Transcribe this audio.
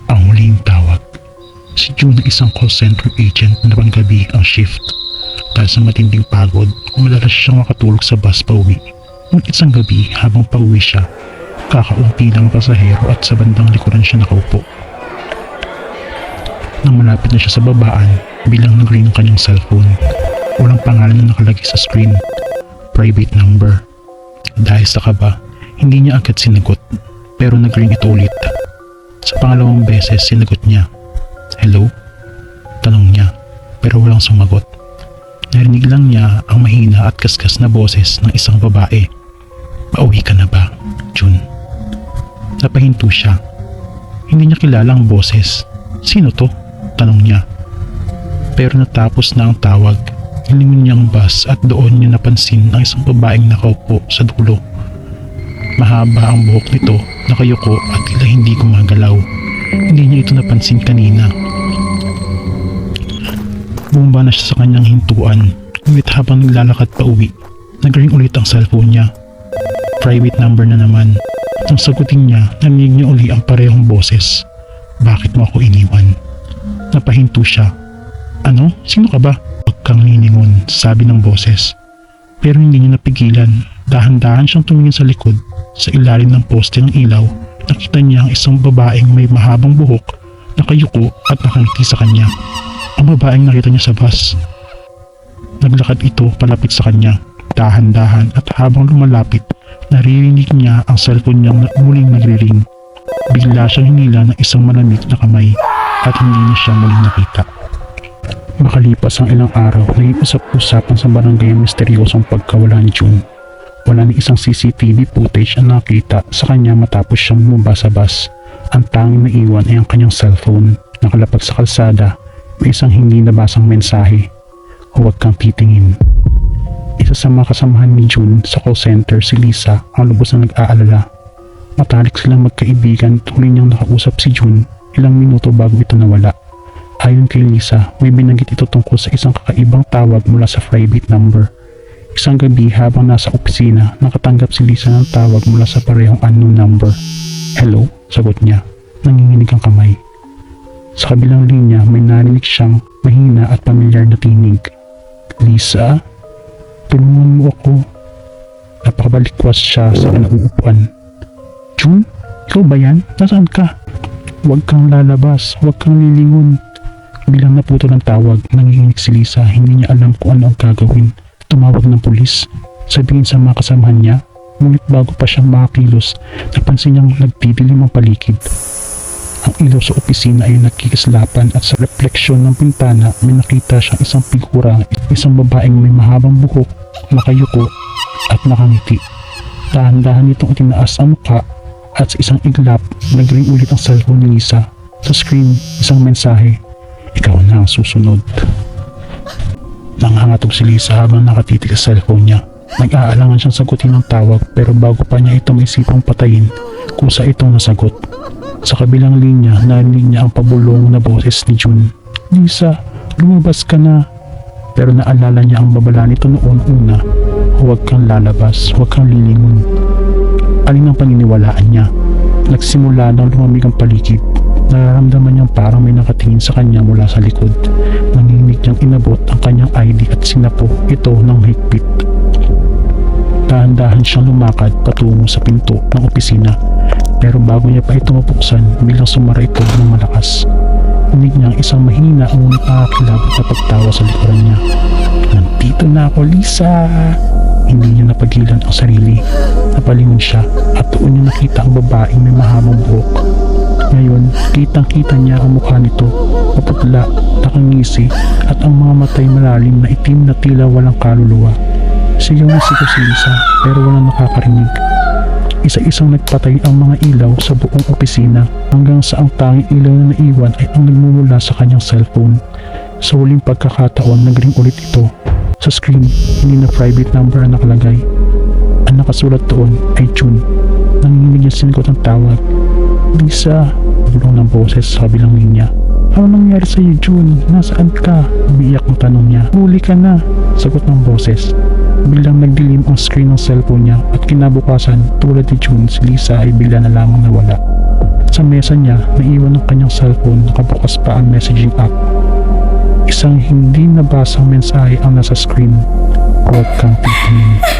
Ang huling tawag. Si June na isang call center agent na panggabi ang shift. Dahil sa matinding pagod, madalas siyang makatulog sa bus pauwi. Ngunit isang gabi habang pauwi siya, kakaunti ng pasahero at sa bandang likuran siya nakaupo. Nang malapit na siya sa babaan, bilang nag-ring ang kanyang cellphone. Walang pangalan na nakalagay sa screen. Private number. Dahil sa kaba, hindi niya agad sinagot, pero nag-ring ito ulit. Sa pangalawang beses, sinagot niya. Hello? Tanong niya, pero walang sumagot. Narinig lang niya ang mahina at kaskas na boses ng isang babae. Pauwi ka na ba, June? Napahinto siya. Hindi niya kilala ang boses. Sino to? Tanong niya. Pero natapos na ang tawag, hilingon niya ang bus at doon niya napansin ang isang babaeng nakaupo sa dulo. Mahaba ang buhok nito, nakayuko at tila hindi gumagalaw. Hindi niya ito napansin kanina. Bumaba na siya sa kanyang hintuan, ngunit habang naglalakad pa uwi, nag-ring ulit ang cellphone niya. Private number na naman. Nang sagutin niya, narinig niya uli ang parehong boses. Bakit mo ako iniwan? Napahinto siya. Ano? Sino ka ba? Huwag kang liningon, sabi ng boses. Pero hindi niya napigilan. Dahan-dahan siyang tumingin sa likod. Sa ilalim ng poste ng ilaw, nakita niya ang isang babaeng may mahabang buhok, nakayuko at nakangiti sa kanya. Ang babaeng nakita niya sa bus. Naglakad ito palapit sa kanya. Dahan-dahan at habang lumalapit, naririnig niya ang cellphone niyang muling nagre-ring. Bigla siyang hinila ng isang malamig na kamay at hindi niya siya muling nakita. Makalipas ang ilang araw, naging usap-usapan sa barangay ang misteryosong pagkawala ni June. Wala ni isang CCTV footage ang nakita sa kanya matapos siyang bumaba sa bus. Ang tanging naiwan ay ang kanyang cellphone. Nakalapag sa kalsada, may isang hindi nabasang mensahe. Huwag kang titingin. Isa sa mga kasamahan ni June sa call center, si Lisa, ang lubos na nag-aalala. Matalik silang magkaibigan at huli niyang nakausap si June ilang minuto bago ito nawala. Ayon kay Lisa, may binanggit ito tungkol sa isang kakaibang tawag mula sa private number. Isang gabi habang nasa opisina, nakatanggap si Lisa ng tawag mula sa parehong unknown number. Hello? Sagot niya. Nanginginig ang kamay. Sa kabilang linya, may narinig siyang mahina at pamilyar na tinig. Lisa? Tulungan mo ako. Napakabalikwas siya sa kinauupuan. June? Ikaw ba yan? Nasaan ka? Huwag kang lalabas. Huwag kang lilingon. Bilang naputol ang tawag, nanginginig si Lisa. Hindi niya alam kung ano ang gagawin. Tumawag ng pulis. Sabihin sa mga kasamahan niya. Ngunit bago pa siyang makakilos, napansin niyang nagdidilim ang paligid. Ang ilaw sa opisina ay nagkikislapan at sa refleksyon ng pintana may nakita siyang isang figura, isang babaeng may mahabang buhok, nakayuko at nakangiti. Dahan-dahan nitong itinaas ang mukha at sa isang iglap, nag-ring ulit ang cellphone ni Lisa. Sa screen, isang mensahe, ikaw na ang susunod. Nanghangatog si Lisa habang nakatitig sa cellphone niya. Nag-aalangan siyang sagutin ang tawag pero bago pa niya ito may sipang patayin, kusa itong nasagot. Sa kabilang linya, narinig niya ang pabulong na boses ni June. Lisa, lumabas ka na. Pero naalala niya ang babala nito noon una. Huwag kang lalabas, huwag kang lilingon. Alin ang paniniwalaan niya? Nagsimula nang lumamig ang paligid. Nararamdaman niyang parang may nakatingin sa kanya mula sa likod. Nanginig niyang inabot ang kanyang ID at sinapo ito ng higpit. Dahan-dahan siyang lumakad patungo sa pinto ng opisina. Pero bago niya pa ito mabuksan, bilang sumara ito ng malakas. Narinig niya ang isang mahina ang ngunit nakakilabot na pagtawa sa likuran niya. Nandito na ako, Lisa! Hindi niya napagilan ang sarili. Napalingon siya at doon niya nakita ang babaeng may mahabang buhok. Ngayon, kitang-kita niya ang mukha nito, maputla, nakangisi at ang mga matay malalim na itim na tila walang kaluluwa. Sigaw na sigaw si Lisa pero walang nakakarinig. Isa-isang nagpatay ang mga ilaw sa buong opisina hanggang sa ang tanging ilaw na naiwan ay ang nagmumula sa kanyang cellphone. Sa huling pagkakataon, nagring ulit ito. Sa screen, hindi na private number ang nakalagay. Ang nakasulat doon ay June. Nanginginig niya sinigot ang tawag. Lisa, bulong ng boses sa kabilang linya. Ano nangyari sa iyo, June? Nasaan ka? Umiiyak ang tanong niya. Huli ka na, sagot ng boses. Biglang nagdilim ang screen ng cellphone niya at kinabukasan tulad ni June, si Lisa ay bigla na lamang nawala. Sa mesa niya, naiwan ang kanyang cellphone, nakabukas pa ang messaging app. Isang hindi nabasang mensahe ang nasa screen. Huwag kang titingin.